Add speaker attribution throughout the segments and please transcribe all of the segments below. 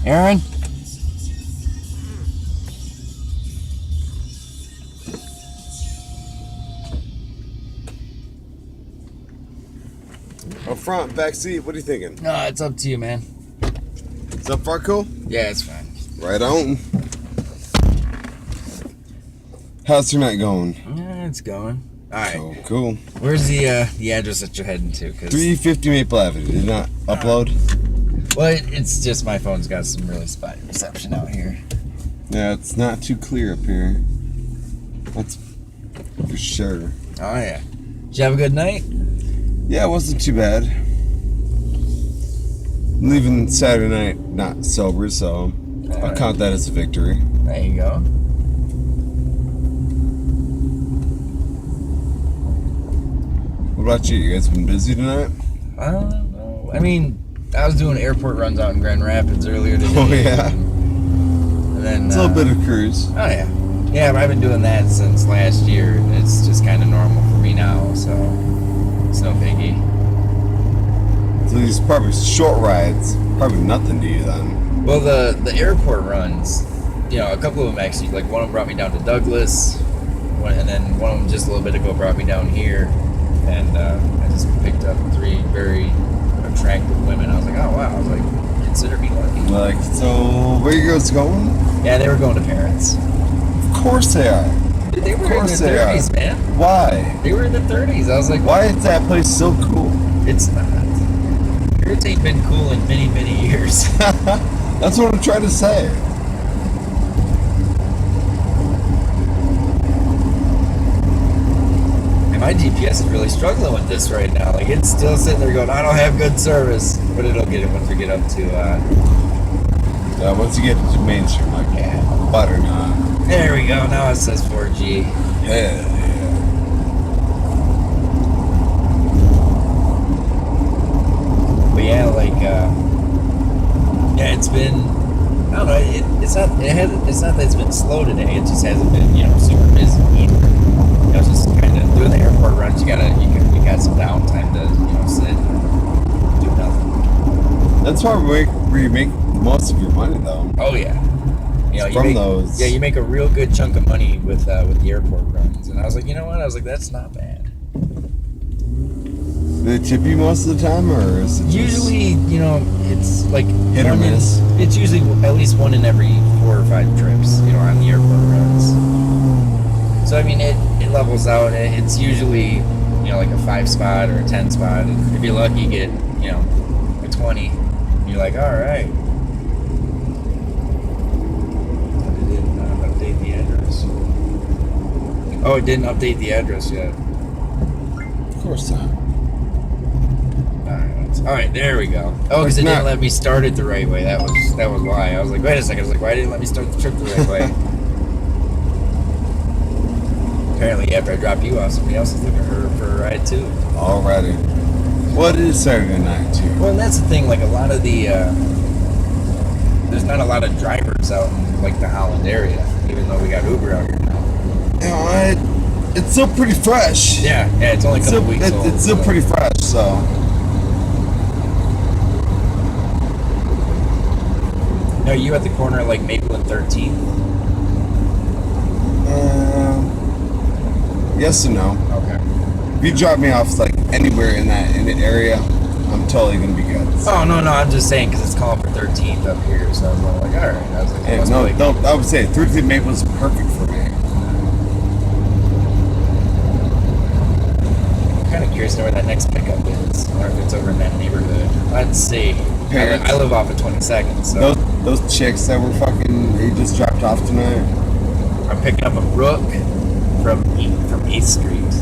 Speaker 1: Aaron?
Speaker 2: Up front, back seat, what are you thinking?
Speaker 1: No, it's up to you, man.
Speaker 2: Is that far cool?
Speaker 1: Yeah, it's fine.
Speaker 2: Right on. How's your night going?
Speaker 1: Yeah, it's going. Alright.
Speaker 2: Cool.
Speaker 1: Where's the address that you're heading to?
Speaker 2: 350 Maple Avenue. Did it not upload?
Speaker 1: Well, it's just my phone's got some really spotty reception out here.
Speaker 2: Yeah, it's not too clear up here. That's for sure.
Speaker 1: Oh, yeah. Did you have a good night?
Speaker 2: Yeah, it wasn't too bad. Leaving Saturday night not sober, so I'll count that as a victory.
Speaker 1: There you go.
Speaker 2: What about you? You guys been busy tonight?
Speaker 1: I don't know. I mean, I was doing airport runs out in Grand Rapids earlier today.
Speaker 2: Oh, yeah.
Speaker 1: And then,
Speaker 2: It's a little bit of cruise.
Speaker 1: Oh, yeah. Yeah, but I've been doing that since last year. It's just kind of normal for me now, so it's no biggie.
Speaker 2: So these probably short rides, probably nothing to you then.
Speaker 1: Well, the airport runs, you know, a couple of them actually, like one of them brought me down to Douglas, and then one of them just a little bit ago brought me down here, and I just picked up 3 very attractive women. I was like, oh wow, I was like, consider me lucky.
Speaker 2: Like, so where you guys going?
Speaker 1: Yeah, they were going to parents.
Speaker 2: Of course they are.
Speaker 1: Dude, they were in their 30s, man.
Speaker 2: Why?
Speaker 1: They were in their 30s. I was like,
Speaker 2: Why is that place so cool?
Speaker 1: It's not. Parents ain't been cool in many, many years.
Speaker 2: That's what I'm trying to say.
Speaker 1: And my GPS is really struggling with this right now. Like, it's still sitting there going, I don't have good service. But it'll get it once we get up to,
Speaker 2: Once you get to Main Street, like, yeah, butternut.
Speaker 1: There we go. Now it says 4G.
Speaker 2: Yeah.
Speaker 1: But yeah, like, yeah, it's been, I don't know, it's not that it's been slow today, it just hasn't been, you know, super busy either. I was just kind of doing the airport runs, you got some downtime to, you know, sit and do nothing.
Speaker 2: That's probably where you make most of your money, though.
Speaker 1: Oh, yeah. You know,
Speaker 2: From those.
Speaker 1: Yeah, you make a real good chunk of money with the airport runs. And I was like, you know what? I was like, that's not bad.
Speaker 2: Do they tip you most of the time, or is it just
Speaker 1: Usually, you know, it's like
Speaker 2: hit or miss?
Speaker 1: It's usually at least one in every 4 or 5 trips, you know, on the airport runs. So I mean, it levels out. It's usually, you know, like a 5 spot or a 10 spot. And if you're lucky, you get, you know, a 20. You're like, all right. But it didn't update the address. Oh, it didn't update the address yet.
Speaker 2: Of course not.
Speaker 1: All right, there we go. Oh, because it didn't let me start it the right way. That was why. I was like, wait a second. I was like, why didn't it let me start the trip the right way? Apparently, after I drop you off, somebody else is looking for a ride too.
Speaker 2: Alrighty. What is Saturday night too?
Speaker 1: Well, and that's the thing. Like a lot of the, there's not a lot of drivers out in like the Holland area, even though we got Uber out here now.
Speaker 2: You know, it's still pretty fresh.
Speaker 1: Yeah, it's only a couple weeks old.
Speaker 2: It's still pretty fresh, so.
Speaker 1: No, you at the corner of like Maple and 13th?
Speaker 2: Yes and no.
Speaker 1: Okay.
Speaker 2: If you drop me off like anywhere in the area, I'm totally gonna be good.
Speaker 1: Oh no, I'm just saying because it's calling for 13th up here, so I was like, all right. I was like,
Speaker 2: Hey, I would say 13th Maple is perfect for me.
Speaker 1: I'm kind of curious to know where that next pickup is, or if it's over in that neighborhood. Let's see. I live off of 22nd, so
Speaker 2: those chicks that were you just dropped off tonight.
Speaker 1: I'm picking up a Brooke from 8th Street.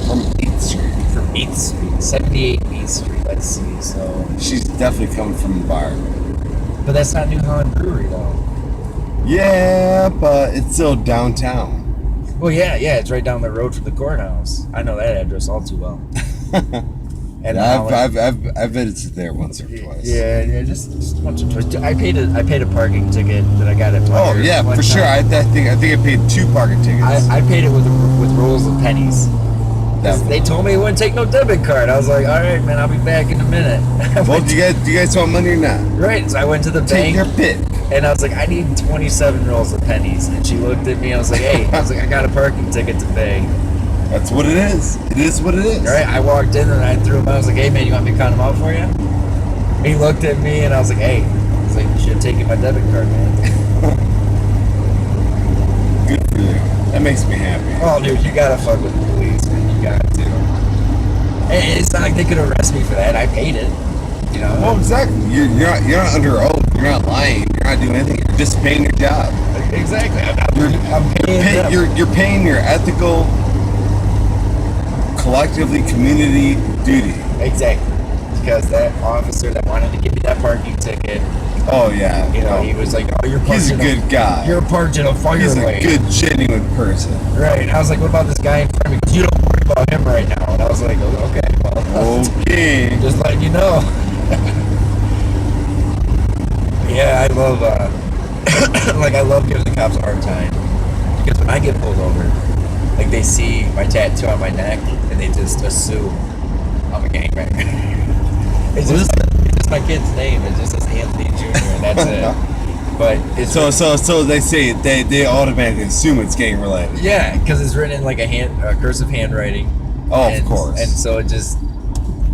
Speaker 2: From 8th Street.
Speaker 1: From 8th Street, 78 8th Street. Let's see. So
Speaker 2: she's definitely coming from the bar.
Speaker 1: But that's not New Holland Brewery though.
Speaker 2: Yeah, but it's still downtown.
Speaker 1: Well, yeah, it's right down the road from the courthouse. I know that address all too well. And
Speaker 2: yeah, I've visited there once or twice.
Speaker 1: Yeah, just once or twice. I paid a parking ticket that I got at Pleasure.
Speaker 2: Oh yeah, for sure. I think I paid 2 parking tickets.
Speaker 1: I paid it with rolls of pennies. They told me it wouldn't take no debit card. I was like, all right, man, I'll be back in a minute.
Speaker 2: Well, do you guys want money or not?
Speaker 1: Right, so I went to the
Speaker 2: Take
Speaker 1: bank.
Speaker 2: your pick.
Speaker 1: And I was like, I need 27 rolls of pennies. And she looked at me. I was like, hey, I got a parking ticket to pay.
Speaker 2: That's what it is. It is what it is.
Speaker 1: All right, I walked in and I threw him out. I was like, hey, man, you want me to count them out for you? He looked at me and I was like, hey, you should have taken my debit card, man.
Speaker 2: Good for you. That makes me happy.
Speaker 1: Oh, dude, you gotta fuck with the police, man. You got to. And it's not like they could arrest me for that. I paid it. You know?
Speaker 2: Well, exactly. You're not under oath. You're not lying. You're not doing anything. You're just paying your job.
Speaker 1: Exactly.
Speaker 2: You're paying your ethical, collectively community duty.
Speaker 1: Exactly. Because that officer that wanted to give me that parking ticket,
Speaker 2: oh yeah,
Speaker 1: you know, he was like, "Oh, you're parked
Speaker 2: he's a good guy.
Speaker 1: You're parked in a fire
Speaker 2: He's
Speaker 1: lane."
Speaker 2: a good, genuine person.
Speaker 1: Right. And I was like, "What about this guy in front of me? Because you don't worry about him right now." And I was like, "Oh, okay, well,
Speaker 2: okay,
Speaker 1: just letting you know." Yeah, I love, I love giving the cops a hard time because when I get pulled over, like they see my tattoo on my neck and they just assume I'm a gangbanger. It's just my kid's name. It just says Anthony Jr. and that's it. But it's
Speaker 2: so they say they automatically assume it's gang related.
Speaker 1: Yeah, because it's written in like a cursive handwriting.
Speaker 2: Oh, of course.
Speaker 1: And so it just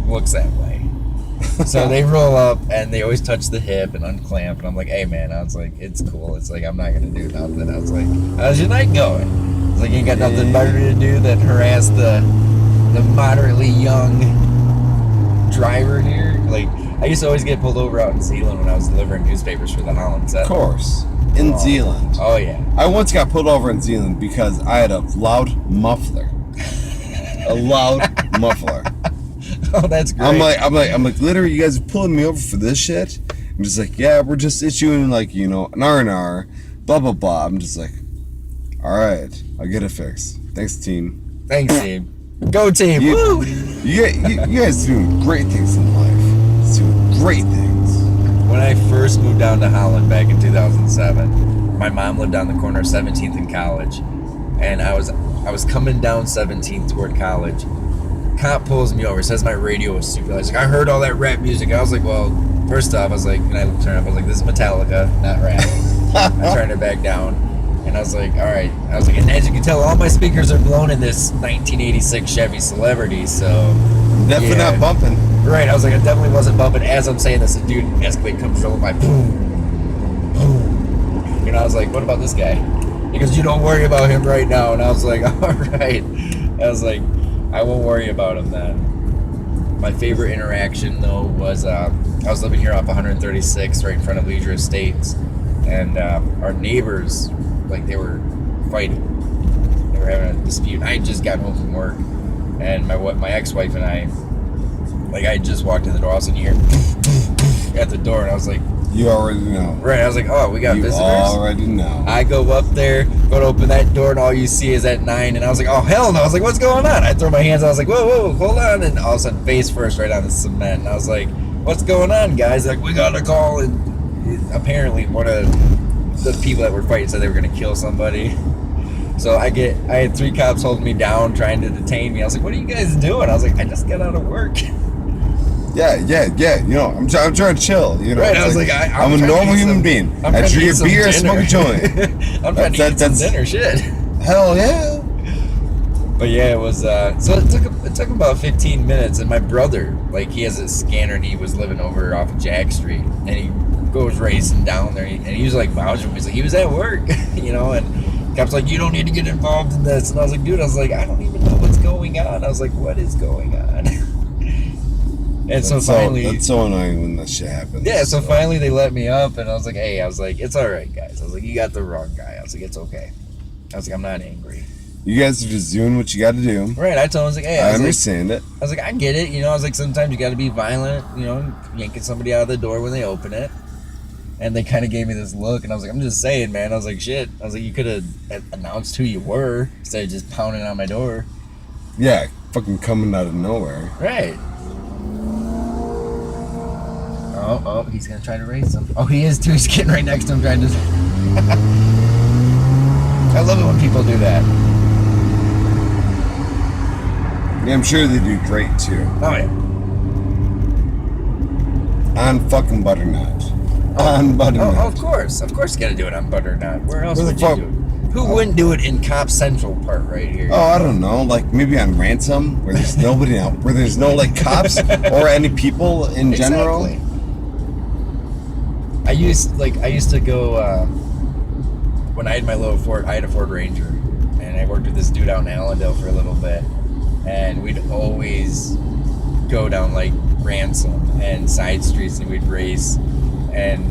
Speaker 1: looks that way. So they roll up and they always touch the hip and unclamp, and I'm like, hey man, I was like, it's cool. It's like I'm not gonna do nothing. I was like, how's your night going? I was like, you ain't got nothing better to do than harass the moderately young driver here. Like I used to always get pulled over out in Zeeland when I was delivering newspapers for the Holland Set.
Speaker 2: Of course. In Zeeland.
Speaker 1: Oh yeah.
Speaker 2: I once got pulled over in Zeeland because I had a loud muffler. A loud muffler.
Speaker 1: Oh, that's great.
Speaker 2: I'm like, literally, you guys are pulling me over for this shit? I'm just like, yeah, we're just issuing like, you know, an R&R, blah blah blah. I'm just like, all right, I'll get it fixed. Thanks, team.
Speaker 1: Thanks, team. Go team. Woo!
Speaker 2: You guys doing great things in life. Doing great things.
Speaker 1: When I first moved down to Holland back in 2007, my mom lived down the corner of 17th and College, and I was coming down 17th toward College. Cop pulls me over, says my radio was super loud. He's like, I heard all that rap music. I was like, well, first off, I was like, and I turned up, I was like, this is Metallica, not rap. I turned it back down, and I was like, all right. I was like, and as you can tell, all my speakers are blown in this 1986 Chevy Celebrity, so.
Speaker 2: Definitely not bumping.
Speaker 1: Right, I was like, I definitely wasn't bumping. As I'm saying this, a dude in Escalade comes rolling by, boom, boom. You know, I was like, what about this guy? He goes, you don't worry about him right now. And I was like, all right. I was like, I won't worry about him then. My favorite interaction, though, was I was living here off 136, right in front of Leisure Estates, and our neighbors, like, they were fighting. They were having a dispute. I had just got home from work, and my ex-wife and I, like, I just walked in the door, I was in here at the door, and I was like,
Speaker 2: you already know.
Speaker 1: Right, I was like, oh, we got visitors?
Speaker 2: You already know.
Speaker 1: I go up there, go to open that door, and all you see is that 9, and I was like, oh, hell no. I was like, what's going on? I throw my hands out, I was like, whoa, hold on, and all of a sudden, face first right on the cement, and I was like, what's going on, guys? Like, we got a call, and apparently one of the people that were fighting said they were going to kill somebody. So I had 3 cops holding me down, trying to detain me. I was like, what are you guys doing? I was like, I just got out of work.
Speaker 2: Yeah. You know, I'm trying to chill. You know,
Speaker 1: right? I was like, I'm
Speaker 2: a normal human being. I drink a beer, smoke a joint.
Speaker 1: I'm trying to eat some dinner. Shit.
Speaker 2: Hell yeah.
Speaker 1: But yeah, it was. So it took about 15 minutes, and my brother, like, he has a scanner, and he was living over off of Jack Street, and he goes racing down there, and he was like vouching. He's like, he was at work, you know, and cop's like, you don't need to get involved in this, and I was like, dude, I don't even know what's going on. I was like, what is going on? And so finally,
Speaker 2: that's so annoying when that shit happens.
Speaker 1: Yeah, so finally they let me up, and I was like, hey, it's all right, guys. I was like, you got the wrong guy. I was like, it's okay. I was like, I'm not angry.
Speaker 2: You guys are just doing what you got to do.
Speaker 1: Right, I told him, I was like, hey,
Speaker 2: I understand it.
Speaker 1: I was like, I get it. You know, I was like, sometimes you got to be violent, you know, yanking somebody out of the door when they open it. And they kind of gave me this look, and I was like, I'm just saying, man. I was like, shit. I was like, you could have announced who you were instead of just pounding on my door.
Speaker 2: Yeah, fucking coming out of nowhere.
Speaker 1: Right. Oh, he's going to try to race him. Oh, he is too. He's getting right next to him trying to... I love it when people do that.
Speaker 2: Yeah, I'm sure they do great too.
Speaker 1: Oh yeah.
Speaker 2: On fucking butternut. On butternut.
Speaker 1: Oh, of course, you gotta do it on butternut. Where else
Speaker 2: Where the
Speaker 1: would you
Speaker 2: fuck-
Speaker 1: do it? Who wouldn't do it in Cop Central Park right here?
Speaker 2: Oh, I don't know. Like maybe on Ransom, where there's nobody out, where there's no like cops or any people in general.
Speaker 1: Exactly. I used to go when I had my little Ford. I had a Ford Ranger, and I worked with this dude out in Allendale for a little bit, and we'd always go down like Ransom and side streets, and we'd race. And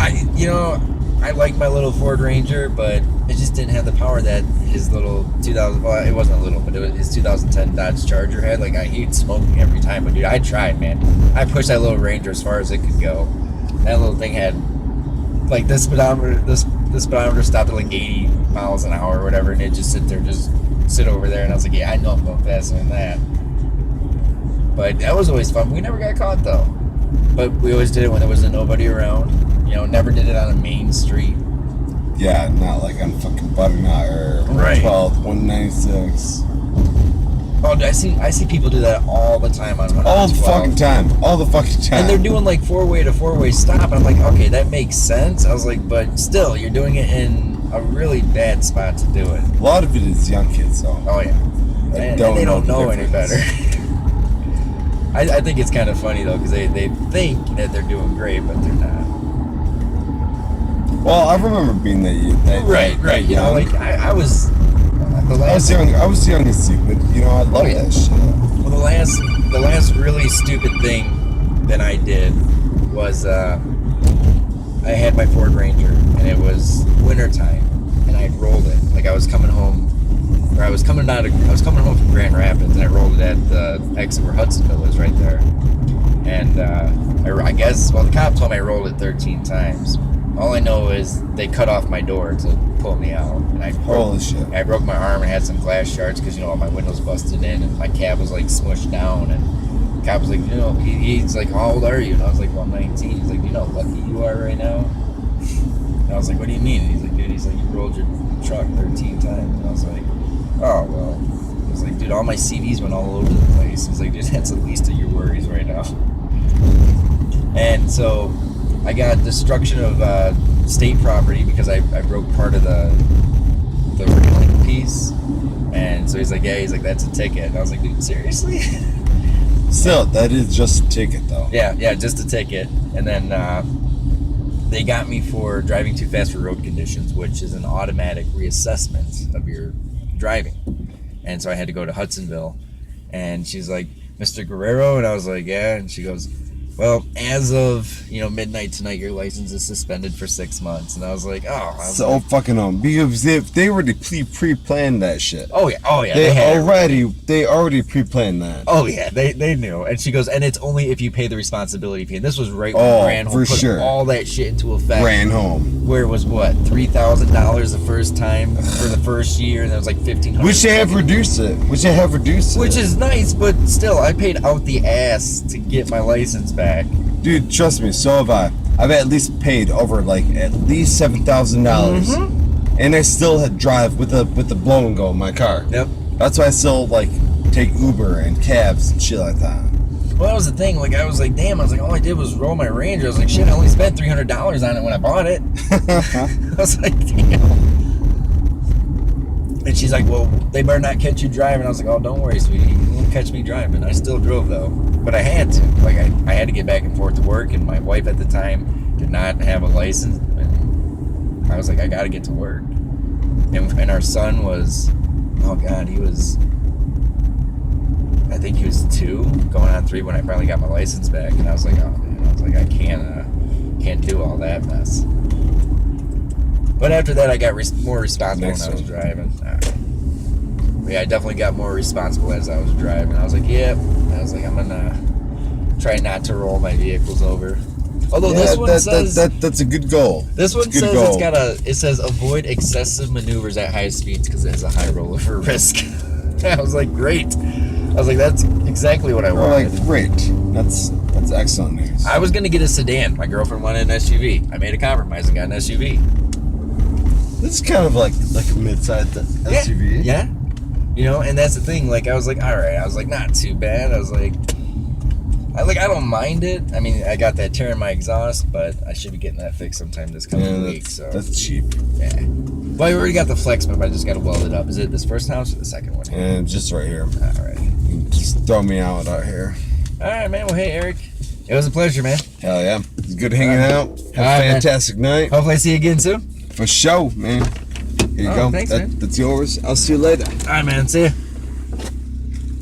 Speaker 1: I like my little Ford Ranger, but it just didn't have the power that his little 2000. Well, it wasn't a little, but it was his 2010 Dodge Charger had. Like he'd smoke me every time. But dude, I tried, man. I pushed that little Ranger as far as it could go. That little thing had like this speedometer. This speedometer stopped at like 80 miles an hour or whatever, and it just sit over there. And I was like, yeah, I know I'm going faster than that. But that was always fun. We never got caught though. But we always did it when there was nobody around. Never did it on a main street.
Speaker 2: Yeah, not like on fucking butternut or
Speaker 1: Right.
Speaker 2: 12, 196.
Speaker 1: Oh, I see people do that all the time on 112.
Speaker 2: All the fucking time. All the fucking time.
Speaker 1: And they're doing like four-way to four-way stop. And I'm like, okay, that makes sense. I was like, but still, you're doing it in a really bad spot to do it.
Speaker 2: A lot of it is young kids, though.
Speaker 1: Oh yeah, and they don't know any better. I think it's kind of funny though, because they think that they're doing great, but they're not.
Speaker 2: Well, I remember being that
Speaker 1: Right. You know, like I was.
Speaker 2: I was young and stupid. I love that shit.
Speaker 1: Well, the last really stupid thing that I did was I had my Ford Ranger, and it was wintertime, and I rolled it. Like I was coming home from Grand Rapids, and I rolled it at the exit where Hudsonville is right there. And I guess, the cop told me I rolled it 13 times. All I know is they cut off my door to pull me out, and I broke my arm and had some glass shards because all my windows busted in, and my cab was like smushed down. And the cop was like, he's like, how old are you? And I was like, well, I'm 19. He's like, how lucky you are right now? And I was like, what do you mean? And he's like, dude, you rolled your truck 13 times. And I was like, oh well. I was like, dude, all my CDs went all over the place. He's like, dude, that's the least of your worries right now. And so I got destruction of state property because I broke part of the railing piece. And so he's like, that's a ticket. And I was like, dude, seriously?
Speaker 2: Still, that is just a ticket, though.
Speaker 1: Yeah, just a ticket. And then they got me for driving too fast for road conditions, which is an automatic reassessment of your driving. And so I had to go to Hudsonville. And she's like, Mr. Guerrero? And I was like, yeah. And she goes, well, as of midnight tonight, your license is suspended for 6 months. And I was like,
Speaker 2: fucking home, because they already pre-planned that shit.
Speaker 1: Oh yeah,
Speaker 2: They already pre-planned that.
Speaker 1: Oh yeah, they knew. And she goes, and it's only if you pay the responsibility fee. And this was right when Granholm put all that shit into effect.
Speaker 2: Granholm,
Speaker 1: where it was what, $3,000 the first time for the first year, and it was like $1,500.
Speaker 2: Which they have reduced it. Which
Speaker 1: is nice, but still, I paid out the ass to get my license back.
Speaker 2: Dude, trust me, so have I. I've at least paid over at least $7,000, and I still had drive with the blow and go in my car.
Speaker 1: Yep.
Speaker 2: That's why I still take Uber and cabs and shit like that.
Speaker 1: Well, that was the thing. Like I was like, damn. I was like, all I did was roll my Ranger. I was like, shit. I only spent $300 on it when I bought it. I was like, damn. And she's like, well, they better not catch you driving. I was like, oh, don't worry, sweetie. You won't catch me driving. I still drove, though. But I had to. Like, I had to get back and forth to work, and my wife at the time did not have a license. And I was like, I got to get to work. And our son was, oh, God, I think he was 2, going on 3 when I finally got my license back. And I was like, oh, man. I was like, I can't do all that mess. But after that, I got more responsible when I was driving. Yeah, I definitely got more responsible as I was driving. I was like, I'm going to try not to roll my vehicles over. Although this one says...
Speaker 2: That's a good goal.
Speaker 1: This one says it says avoid excessive maneuvers at high speeds because it has a high rollover risk. I was like, great. I was like, that's exactly what I wanted.
Speaker 2: Like, great. That's excellent news.
Speaker 1: I was going to get a sedan. My girlfriend wanted an SUV. I made a compromise and got an SUV.
Speaker 2: This is kind of like a mid-sized SUV.
Speaker 1: Yeah. You know, and that's the thing. Like, I was like, all right. I was like, not too bad. I was like, I don't mind it. I mean, I got that tear in my exhaust, but I should be getting that fixed sometime this coming week. So
Speaker 2: that's cheap.
Speaker 1: Yeah. Well, I already got the flex pump. I just got to weld it up. Is it this first house or the second one?
Speaker 2: And just right here.
Speaker 1: All right.
Speaker 2: Just throw me out here.
Speaker 1: All right, man. Well, hey, Eric. It was a pleasure, man.
Speaker 2: Hell yeah. It's good hanging out. Have a fantastic night.
Speaker 1: Hopefully I see you again soon.
Speaker 2: For sure, man. Here you go.
Speaker 1: Thanks, man.
Speaker 2: That's yours. I'll see you later.
Speaker 1: All right, man. See ya.